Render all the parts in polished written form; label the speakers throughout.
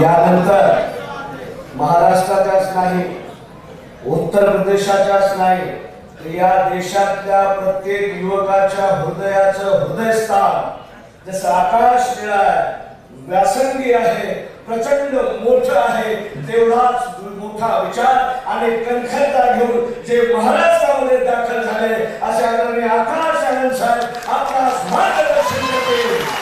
Speaker 1: यानंतर महाराष्ट्राच्याच नाही, उत्तर प्रदेशाच्याच नाही, या देशातल्या प्रत्येक युवकाच्या हृदयाचं हृदयस्थान जसं आकाश निळं आहे, व्यासंगी आहे, प्रचंड मोठं आहे, तेवढाच मोठा विचार आणि कणखरता घेऊन जे महाराष्ट्रामध्ये दाखल झाले असे आदरणीय आकाश आनंद साहेब आपला मार्गदर्शन करतील.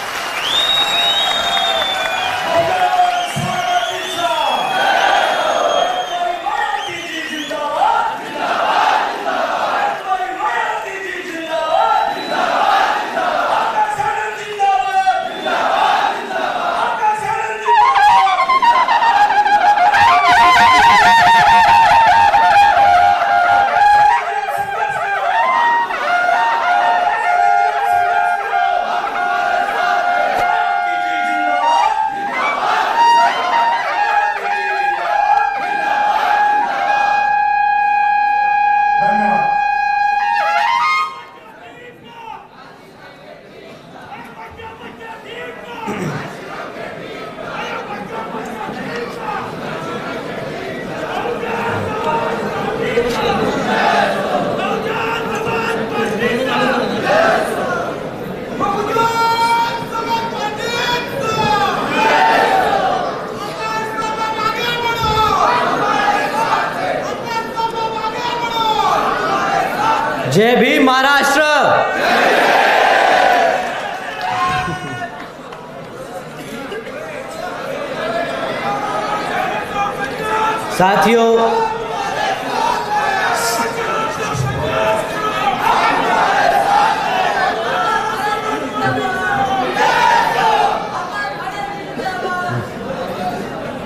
Speaker 2: जय भीम महाराष्ट्र।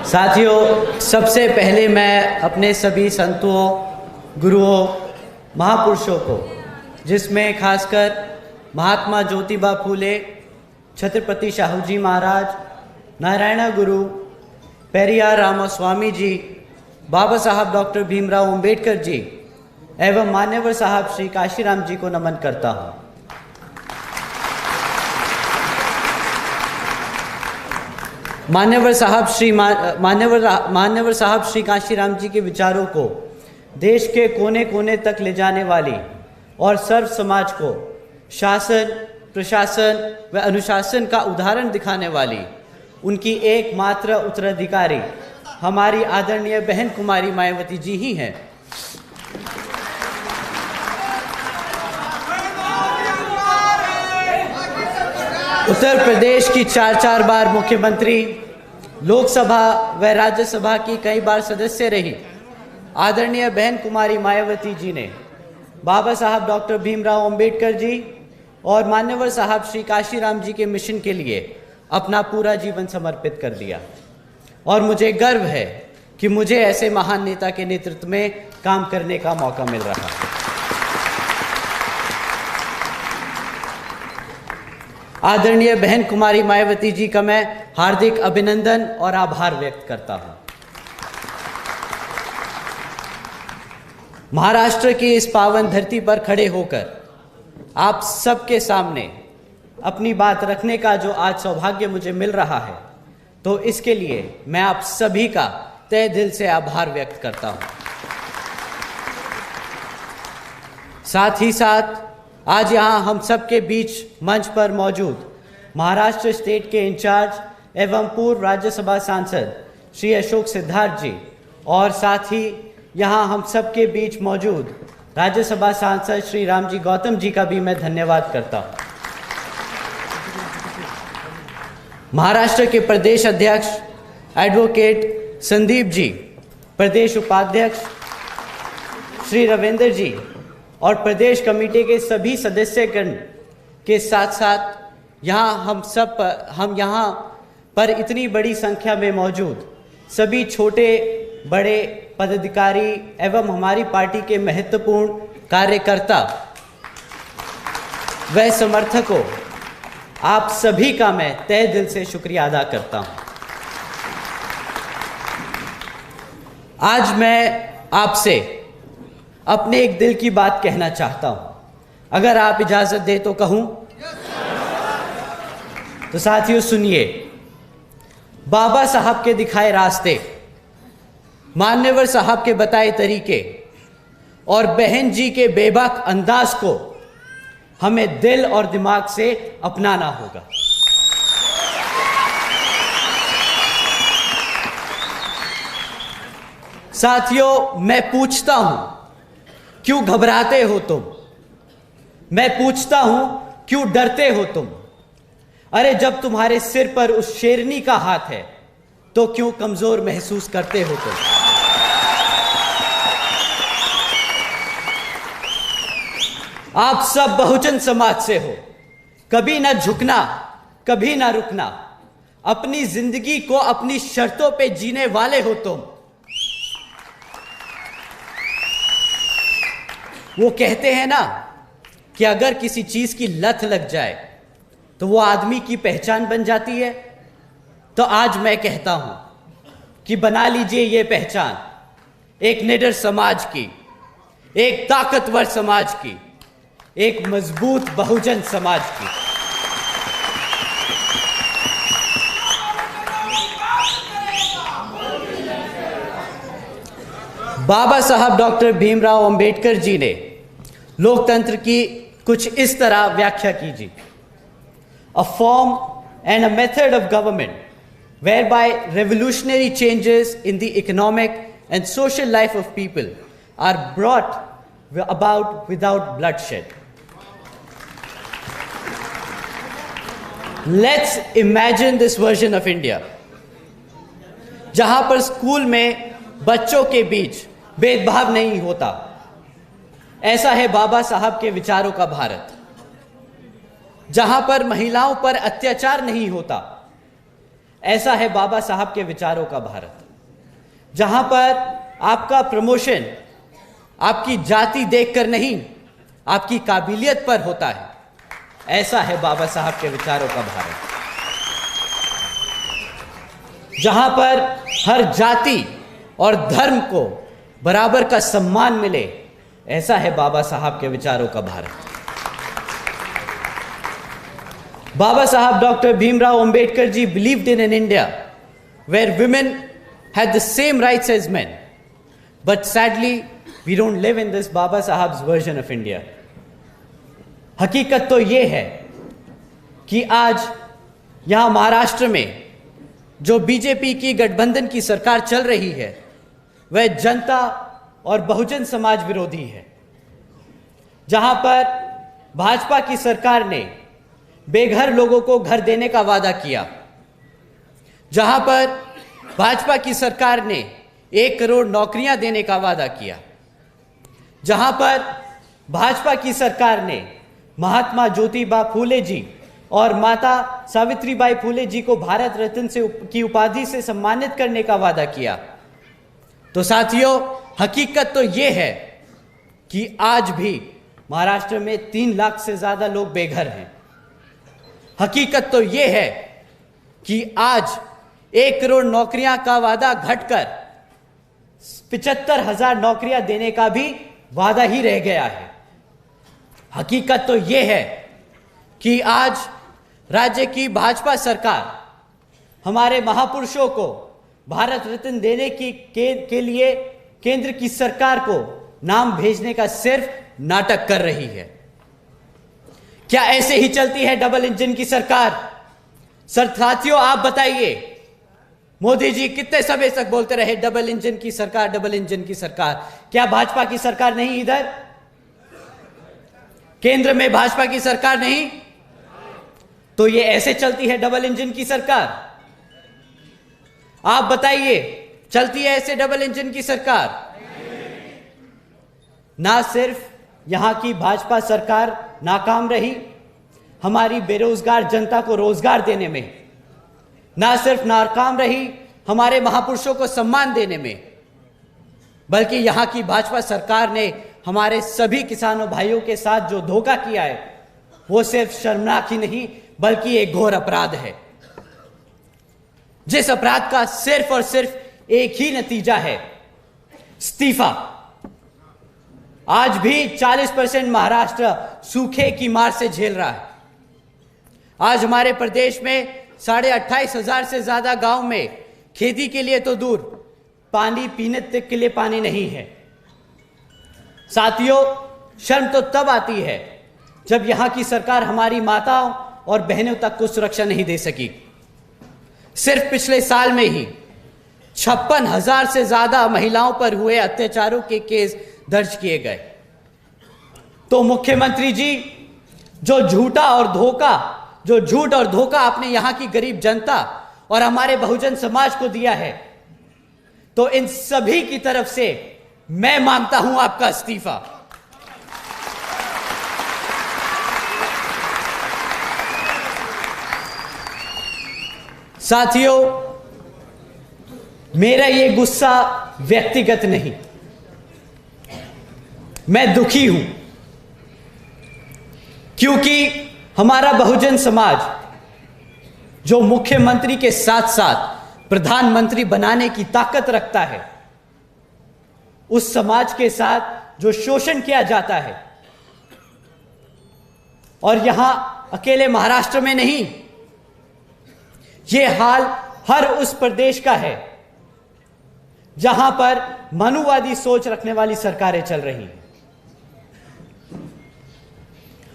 Speaker 2: साथियों, सबसे पहले मैं अपने सभी संतों, गुरुओं, महापुरुषों को, जिसमें खासकर महात्मा ज्योतिबा फूले, छत्रपति शाहू जी महाराज, नारायण गुरु, पेरियार रामास्वामी जी, बाबा साहब डॉक्टर भीमराव अंबेडकर जी एवं मान्यवर साहब श्री काशीराम जी को नमन करता हूँ। मान्यवर साहब श्री काशीराम जी के विचारों को देश के कोने कोने तक ले जाने वाली और सर्व समाज को शासन, प्रशासन व अनुशासन का उदाहरण दिखाने वाली उनकी एकमात्र उत्तराधिकारी हमारी आदरणीय बहन कुमारी मायावती जी ही हैं। उत्तर प्रदेश की चार बार मुख्यमंत्री, लोकसभा व राज्यसभा की कई बार सदस्य रही आदरणीय बहन कुमारी मायावती जी ने बाबा साहब डॉक्टर भीमराव अंबेडकर जी और मान्यवर साहब श्री काशीराम जी के मिशन के लिए अपना पूरा जीवन समर्पित कर दिया और मुझे गर्व है कि मुझे ऐसे महान नेता के नेतृत्व में काम करने का मौका मिल रहा है। आदरणीय बहन कुमारी मायावती जी का मैं हार्दिक अभिनंदन और आभार व्यक्त करता हूं। महाराष्ट्र की इस पावन धरती पर खड़े होकर आप सबके सामने अपनी बात रखने का जो आज सौभाग्य मुझे मिल रहा है, तो इसके लिए मैं आप सभी का तहे दिल से आभार व्यक्त करता हूं। साथ ही साथ आज यहाँ हम सबके बीच मंच पर मौजूद महाराष्ट्र स्टेट के इंचार्ज एवं पूर्व राज्यसभा सांसद श्री अशोक सिद्धार्थ जी और साथ ही यहाँ हम सबके बीच मौजूद राज्यसभा सांसद श्री रामजी गौतम जी का भी मैं धन्यवाद करता हूँ। महाराष्ट्र के प्रदेश अध्यक्ष एडवोकेट संदीप जी, प्रदेश उपाध्यक्ष श्री रविंद्र जी और प्रदेश कमेटी के सभी सदस्यगण के साथ साथ हम यहाँ पर इतनी बड़ी संख्या में मौजूद सभी छोटे बड़े पदाधिकारी एवं हमारी पार्टी के महत्वपूर्ण कार्यकर्ता व समर्थकों, आप सभी का मैं तहे दिल से शुक्रिया अदा करता हूं। आज मैं आपसे अपने एक दिल की बात कहना चाहता हूं। अगर आप इजाजत दे तो कहूं? तो साथियों सुनिए, बाबा साहब के दिखाए रास्ते, मान्यवर साहब के बताए तरीके और बहन जी के बेबाक अंदाज को हमें दिल और दिमाग से अपनाना होगा। साथियों, मैं पूछता हूं, क्यों घबराते हो तुम? मैं पूछता हूं, क्यों डरते हो तुम? अरे जब तुम्हारे सिर पर उस शेरनी का हाथ है तो क्यों कमजोर महसूस करते हो तुम? आप सब बहुजन समाज से हो, कभी ना झुकना, कभी ना रुकना, अपनी जिंदगी को अपनी शर्तों पे जीने वाले हो तुम। वो कहते हैं ना कि अगर किसी चीज की लत लग जाए तो वो आदमी की पहचान बन जाती है। तो आज मैं कहता हूं कि बना लीजिए ये पहचान एक निडर समाज की, एक ताकतवर समाज की, एक मजबूत बहुजन समाज की। बाबा साहब डॉक्टर भीमराव अंबेडकर जी ने लोकतंत्र की कुछ इस तरह व्याख्या कीजिए। A form and a method of government whereby revolutionary changes in the economic and social life of people are brought about without bloodshed. Let's imagine this version of India, जहां पर स्कूल में बच्चों के बीच भेदभाव नहीं होता। ऐसा है बाबा साहब के विचारों का भारत। जहां पर महिलाओं पर अत्याचार नहीं होता, ऐसा है बाबा साहब के विचारों का भारत। जहां पर आपका प्रमोशन आपकी जाति देखकर नहीं, आपकी काबिलियत पर होता है, ऐसा है बाबा साहब के विचारों का भारत। जहां पर हर जाति और धर्म को बराबर का सम्मान मिले, ऐसा है बाबा साहब के विचारों का Bharat. Baba Sahab Dr. Bhimrao Ambedkar ji believed in an India where women had the same rights as men. But sadly, we don't live in this Baba Sahab's version of India. हकीकत तो ये है कि आज यहाँ महाराष्ट्र में जो बीजेपी की गठबंधन की सरकार चल रही है, वह जनता और बहुजन समाज विरोधी है। जहाँ पर भाजपा की सरकार ने बेघर लोगों को घर देने का वादा किया, जहां पर भाजपा की सरकार ने 1 करोड़ नौकरियां देने का वादा किया, जहां पर भाजपा की सरकार ने महात्मा ज्योतिबा फूले जी और माता सावित्रीबाई फूले जी को भारत रत्न की उपाधि से सम्मानित करने का वादा किया। तो साथियों, हकीकत तो यह है कि आज भी महाराष्ट्र में 3 लाख से ज्यादा लोग बेघर हैं। हकीकत तो यह है कि आज 1 करोड़ नौकरियां का वादा घटकर 75,000 नौकरियां देने का भी वादा ही रह गया है। हकीकत तो यह है कि आज राज्य की भाजपा सरकार हमारे महापुरुषों को भारत रत्न देने के लिए केंद्र की सरकार को नाम भेजने का सिर्फ नाटक कर रही है। क्या ऐसे ही चलती है डबल इंजन की सरकार? साथियों, आप बताइए, मोदी जी कितने समय तक बोलते रहे डबल इंजन की सरकार, डबल इंजन की सरकार? क्या भाजपा की सरकार नहीं? इधर केंद्र में भाजपा की सरकार नहीं? तो ये ऐसे चलती है डबल इंजन की सरकार? आप बताइए, चलती है ऐसे डबल इंजन की सरकार? ना सिर्फ यहां की भाजपा सरकार नाकाम रही हमारी बेरोजगार जनता को रोजगार देने में, ना सिर्फ नाकाम रही हमारे महापुरुषों को सम्मान देने में, बल्कि यहां की भाजपा सरकार ने हमारे सभी किसानों भाइयों के साथ जो धोखा किया है, वो सिर्फ शर्मनाक ही नहीं बल्कि एक घोर अपराध है, जिस अपराध का सिर्फ और सिर्फ एक ही नतीजा है, इस्तीफा। आज भी 40% महाराष्ट्र सूखे की मार से झेल रहा है। आज हमारे प्रदेश में 28,500 से ज्यादा गांव में खेती के लिए तो दूर, पानी पीने तक के लिए पानी नहीं है। साथियों, शर्म तो तब आती है जब यहां की सरकार हमारी माताओं और बहनों तक को सुरक्षा नहीं दे सकी। सिर्फ पिछले साल में ही 56,000 से ज्यादा महिलाओं पर हुए अत्याचारों के केस दर्ज किए गए। तो मुख्यमंत्री जी, जो झूठ और धोखा आपने यहां की गरीब जनता और हमारे बहुजन समाज को दिया है, तो इन सभी की तरफ से मैं मांगता हूं आपका इस्तीफा। साथियों, मेरा ये गुस्सा व्यक्तिगत नहीं, मैं दुखी हूं क्योंकि हमारा बहुजन समाज, जो मुख्यमंत्री के साथ साथ प्रधानमंत्री बनाने की ताकत रखता है, उस समाज के साथ जो शोषण किया जाता है, और यहां अकेले महाराष्ट्र में नहीं, यह हाल हर उस प्रदेश का है जहां पर मनुवादी सोच रखने वाली सरकारें चल रही हैं।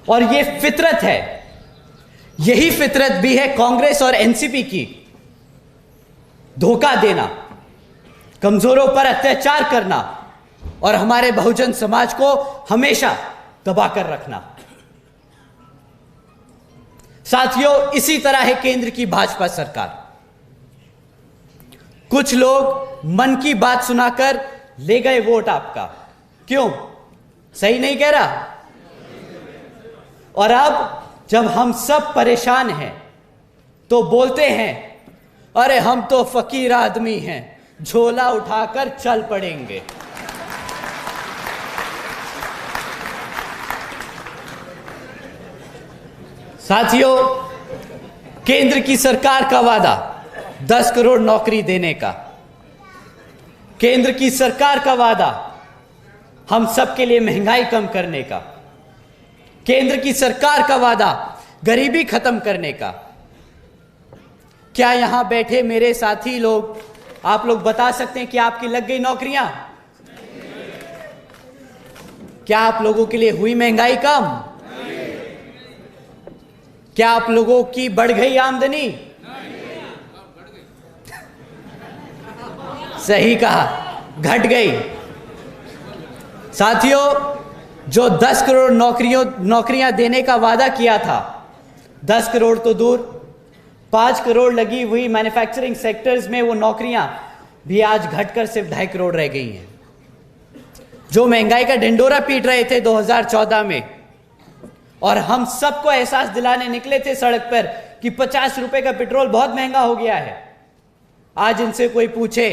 Speaker 2: और यह फितरत है, यही फितरत भी है कांग्रेस और एनसीपी की, धोखा देना, कमजोरों पर अत्याचार करना और हमारे बहुजन समाज को हमेशा दबा कर रखना। साथियों, इसी तरह है केंद्र की भाजपा सरकार। कुछ लोग मन की बात सुनाकर ले गए वोट आपका, क्यों? सही नहीं कह रहा? और अब जब हम सब परेशान हैं तो बोलते हैं, अरे हम तो फकीर आदमी हैं, झोला उठाकर चल पड़ेंगे। साथियों, केंद्र की सरकार का वादा 10 करोड़ नौकरी देने का, केंद्र की सरकार का वादा हम सबके लिए महंगाई कम करने का, केंद्र की सरकार का वादा गरीबी खत्म करने का। क्या यहां बैठे मेरे साथी लोग, आप लोग बता सकते हैं कि आपकी लग गई नौकरियां? क्या आप लोगों के लिए हुई महंगाई कम? क्या आप लोगों की बढ़ गई आमदनी? सही कहा, घट गई। साथियों, जो 10 करोड़ नौकरियां देने का वादा किया था, 10 करोड़ तो दूर, 5 करोड़ लगी हुई मैन्युफैक्चरिंग सेक्टर्स में वो नौकरियां भी आज घटकर सिर्फ 2.5 करोड़ रह गई हैं। जो महंगाई का ढिंडोरा पीट रहे थे 2014 में, और हम सबको एहसास दिलाने निकले थे सड़क पर कि 50 रुपए का पेट्रोल बहुत महंगा हो गया है, आज इनसे कोई पूछे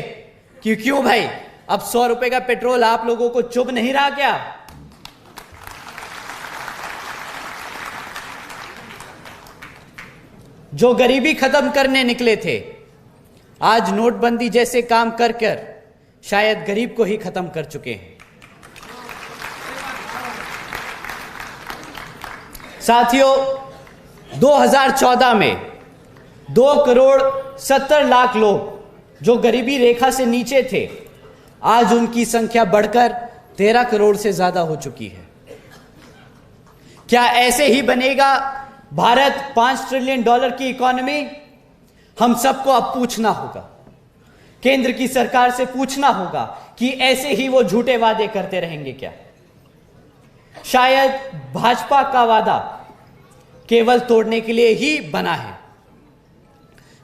Speaker 2: कि क्यों भाई, अब 100 रुपए का पेट्रोल आप लोगों को चुभ नहीं रहा क्या? जो गरीबी खत्म करने निकले थे, आज नोटबंदी जैसे काम कर कर शायद गरीब को ही खत्म कर चुके हैं। साथियों, 2014 में 2 करोड़ 70 लाख लोग जो गरीबी रेखा से नीचे थे, आज उनकी संख्या बढ़कर 13 करोड़ से ज्यादा हो चुकी है। क्या ऐसे ही बनेगा भारत 5 ट्रिलियन डॉलर की इकोनॉमी? हम सबको अब पूछना होगा, केंद्र की सरकार से पूछना होगा कि ऐसे ही वो झूठे वादे करते रहेंगे क्या? शायद भाजपा का वादा केवल तोड़ने के लिए ही बना है,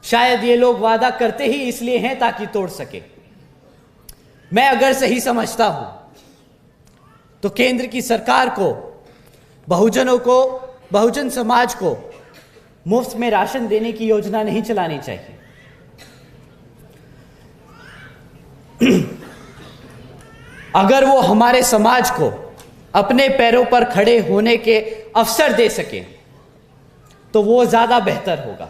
Speaker 2: शायद ये लोग वादा करते ही इसलिए हैं ताकि तोड़ सके। मैं अगर सही समझता हूं तो केंद्र की सरकार को, बहुजनों को, बहुजन समाज को मुफ्त में राशन देने की योजना नहीं चलानी चाहिए। अगर वो हमारे समाज को अपने पैरों पर खड़े होने के अवसर दे सके तो वो ज्यादा बेहतर होगा,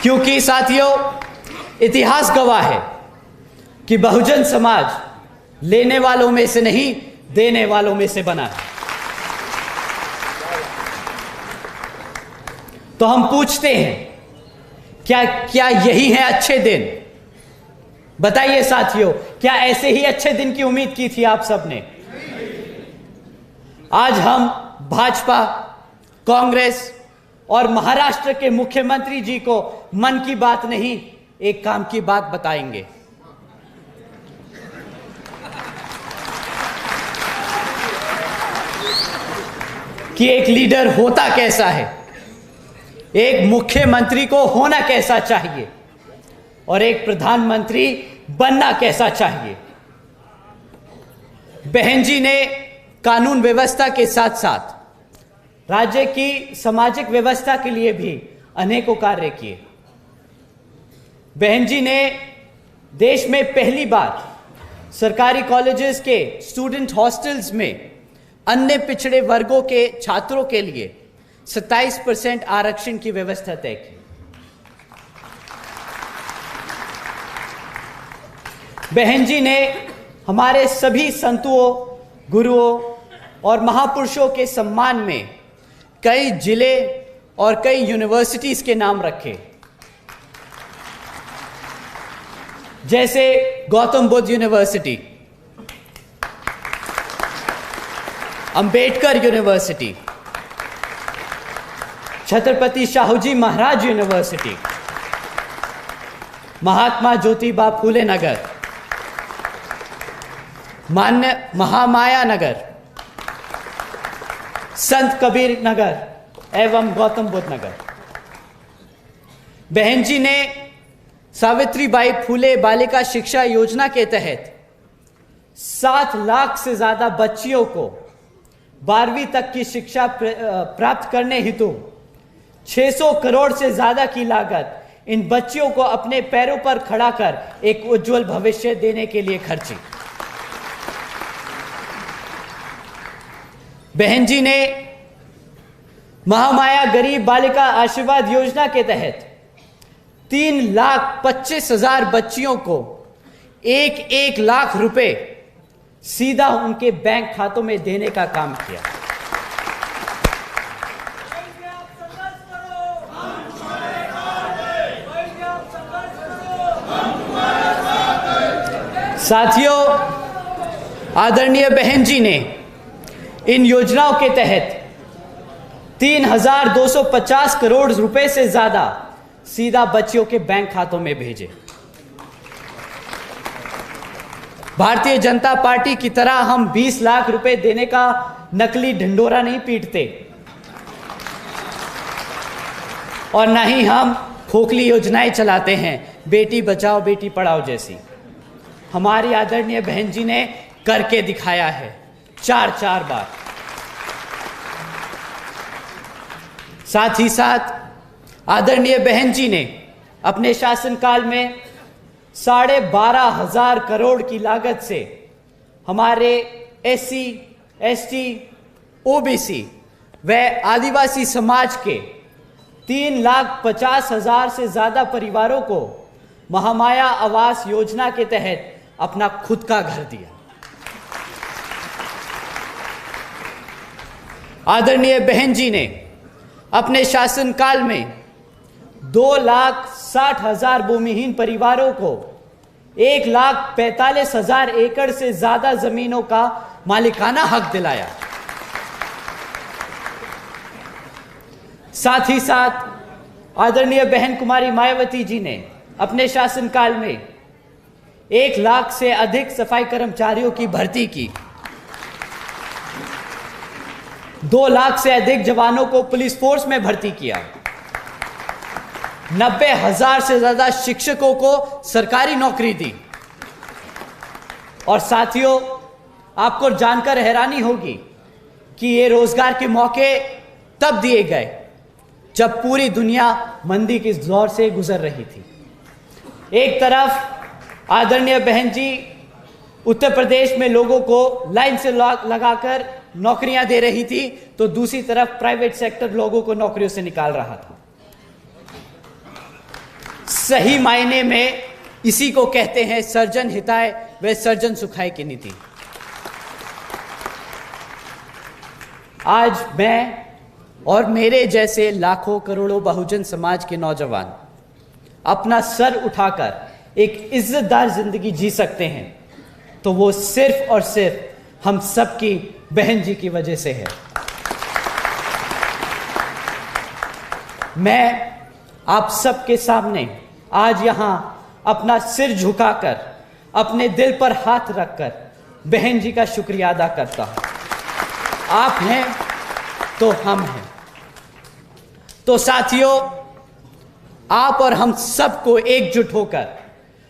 Speaker 2: क्योंकि साथियों, इतिहास गवाह है कि बहुजन समाज लेने वालों में से नहीं, देने वालों में से बना है। तो हम पूछते हैं, क्या क्या यही है अच्छे दिन? बताइए साथियों, क्या ऐसे ही अच्छे दिन की उम्मीद की थी आप सबने? आज हम भाजपा, कांग्रेस और महाराष्ट्र के मुख्यमंत्री जी को मन की बात नहीं, एक काम की बात बताएंगे। कि एक लीडर होता कैसा है, एक मुख्यमंत्री को होना कैसा चाहिए और एक प्रधानमंत्री बनना कैसा चाहिए। बहन जी ने कानून व्यवस्था के साथ साथ राज्य की सामाजिक व्यवस्था के लिए भी अनेकों कार्य किए। बहन जी ने देश में पहली बार सरकारी कॉलेजेस के स्टूडेंट हॉस्टल्स में अन्य पिछड़े वर्गों के छात्रों के लिए 27% आरक्षण की व्यवस्था तय की। बहन जी ने हमारे सभी संतों, गुरुओं और महापुरुषों के सम्मान में कई जिले और कई यूनिवर्सिटीज के नाम रखे, जैसे Gautam Buddha university, Ambedkar university, Chhatrapati Shahuji Maharaj university, Mahatma Jyotiba Phule नगर, मान्य महामाया नगर, संत कबीर नगर एवं गौतम बुद्ध नगर। बहन जी ने सावित्रीबाई फूले बालिका शिक्षा योजना के तहत 7 लाख से ज्यादा बच्चियों को 12वीं तक की शिक्षा प्राप्त करने हेतु 600 करोड़ से ज्यादा की लागत इन बच्चियों को अपने पैरों पर खड़ा कर एक उज्जवल भविष्य देने के लिए खर्ची। बहन जी ने महामाया गरीब बालिका आशीर्वाद योजना के तहत 3,25,000 बच्चियों को 1-1 लाख रुपए सीधा उनके बैंक खातों में देने का काम किया। साथियों, आदरणीय बहन जी ने इन योजनाओं के तहत 3,250 करोड़ रुपए से ज्यादा सीधा बच्चियों के बैंक खातों में भेजे। भारतीय जनता पार्टी की तरह हम 20 लाख रुपए देने का नकली ढिंडोरा नहीं पीटते और न ही हम खोखली योजनाएं चलाते हैं, बेटी बचाओ बेटी पढ़ाओ जैसी। हमारी आदरणीय बहन जी ने करके दिखाया है 4 बार। साथ ही साथ आदरणीय बहन जी ने अपने शासनकाल में 12,500 करोड़ की लागत से हमारे SC, ST, OBC व आदिवासी समाज के 3,50,000 से ज्यादा परिवारों को महामाया आवास योजना के तहत अपना खुद का घर दिया। आदरणीय बहन जी ने अपने शासनकाल में 2,60,000 भूमिहीन परिवारों को 1,45,000 एकड़ से ज्यादा जमीनों का मालिकाना हक दिलाया। साथ ही साथ आदरणीय बहन कुमारी मायावती जी ने अपने शासनकाल में 1 लाख से अधिक सफाई कर्मचारियों की भर्ती की, 2 लाख से अधिक जवानों को पुलिस फोर्स में भर्ती किया, 90,000 से ज्यादा शिक्षकों को सरकारी नौकरी दी। और साथियों, आपको जानकर हैरानी होगी कि ये रोजगार के मौके तब दिए गए जब पूरी दुनिया मंदी के दौर से गुजर रही थी। एक तरफ आदरणीय बहन जी उत्तर प्रदेश में लोगों को लाइन से लगाकर नौकरियां दे रही थी, तो दूसरी तरफ प्राइवेट सेक्टर लोगों को नौकरियों से निकाल रहा था। सही मायने में इसी को कहते हैं सर्जन हिताय व सर्जन सुखाय की नीति। आज मैं और मेरे जैसे लाखों करोड़ों बहुजन समाज के नौजवान अपना सर उठाकर एक इज्जतदार जिंदगी जी सकते हैं, तो वो सिर्फ और सिर्फ हम सबकी बहन जी की वजह से है। मैं आप सबके सामने आज यहां अपना सिर झुकाकर, अपने दिल पर हाथ रखकर बहन जी का शुक्रिया अदा करता हूं। आप हैं तो हम हैं। तो साथियों, आप और हम सबको एकजुट होकर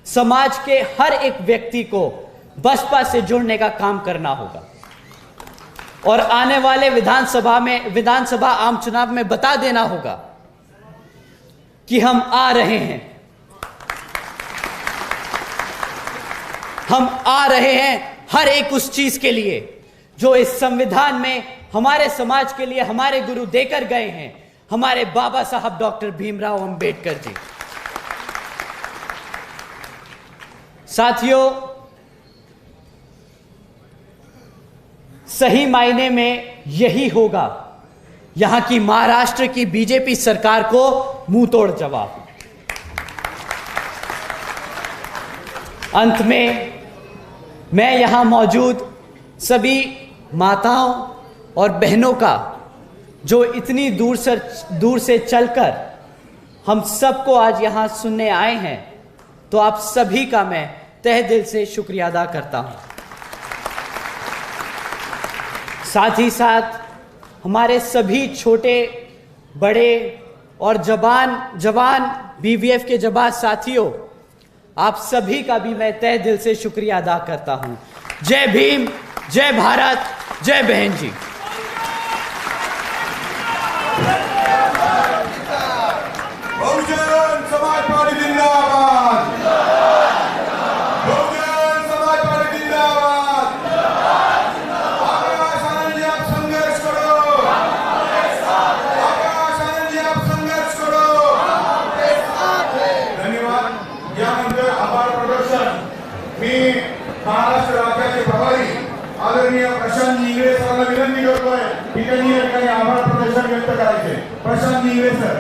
Speaker 2: समाज के हर एक व्यक्ति को बसपा से जुड़ने का काम करना होगा और आने वाले विधानसभा आम चुनाव में बता देना होगा कि हम आ रहे हैं, हम आ रहे हैं हर एक उस चीज के लिए जो इस संविधान में हमारे समाज के लिए हमारे गुरु देकर गए हैं, हमारे बाबा साहब डॉक्टर भीमराव अंबेडकर जी। साथियों, सही मायने में यही होगा यहां की महाराष्ट्र की बीजेपी सरकार को मुंह तोड़ जवाब। अंत में मैं यहां मौजूद सभी माताओं और बहनों का, जो इतनी दूर से चलकर हम सबको आज यहां सुनने आए हैं, तो आप सभी का मैं तहे दिल से शुक्रिया अदा करता हूं। साथ ही साथ हमारे सभी छोटे बड़े और जवान बीवीएफ के जवान साथियों, आप सभी का भी मैं तहे दिल से शुक्रिया अदा करता हूं। जय भीम, जय भारत, जय बहन जी।
Speaker 3: बहुजन समाज पार्टी जिंदाबाद, बहुजन समाज पार्टी जिंदाबाद। आकाश आनंद जी आप संघर्ष करो, आकाश आनंद जी आप संघर्ष करो। धन्यवाद। यानंतर आभार प्रदर्शन मी महाराष्ट्र राज्याचे प्रभारी आदरणीय प्रशांत इंगळे सरांना विनंती करतोय की त्यांनी या ठिकाणी आभार प्रदर्शन व्यक्त करायचे। प्रशांत इंगळे सर।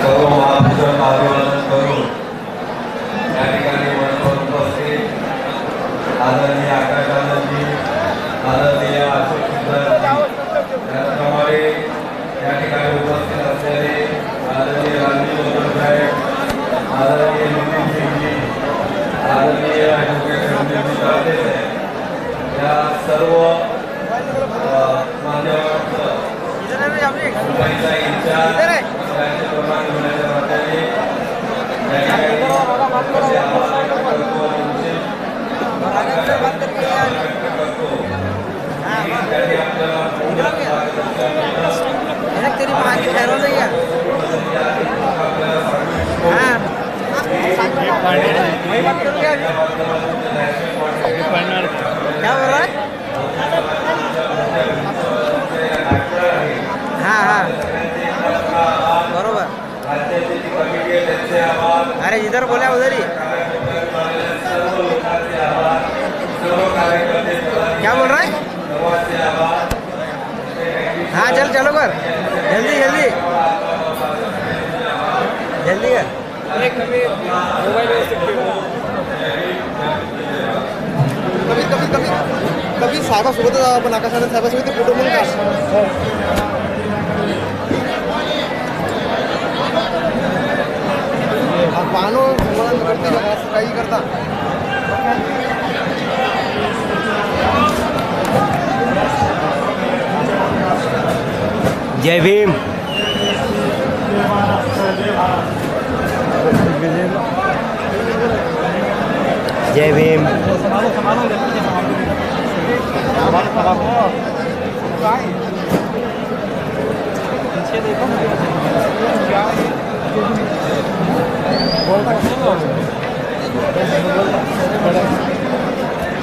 Speaker 4: सर्व महाभूषण अभिवादन करून या ठिकाणी मनोर उपस्थित आदरणीय आकाश आनंदजी, आदरणीय अशोक सुंदरजी, त्याचप्रमाणे या ठिकाणी उपस्थित असलेले आदरणीय रामजी मोहन साहेब, आदरणीय नितीन सिंगजी, आदरणीय ॲडव्होकेट संदीपजी तावडे साहेब, या सर्व मान्यवरांचं मुंबईचा इन्चार्ज राज्य प्रमाण होण्याच्या नात्याने या ठिकाणी आपले आभार व्यक्त करतो आणि विशेष व्यक्त करतो की त्यांनी आपल्याला पूर्ण मार्गदर्शन
Speaker 5: बरोबर।
Speaker 4: राज्याची जी कमिटी आहे त्यांचे आभार,
Speaker 5: अरे इधर बोला उधर ही।
Speaker 4: सर्व लोकांचे आभार, सर्व कार्यकर्ते
Speaker 5: क्या बोल रहा है?
Speaker 4: सर्वांचे आभार।
Speaker 5: हाँ चल चलो कर, जल्दी जल्दी जल्दी कर।
Speaker 6: कभी साहेबासोबतच आपण आकाश आनंद साहेबासोबत फोटो म्हणून पाहणो करते काही करता।
Speaker 5: जय भीम। जय भीम।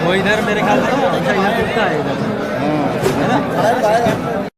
Speaker 5: वो इधर मेरे ख्याल से इधर है इधर है ना।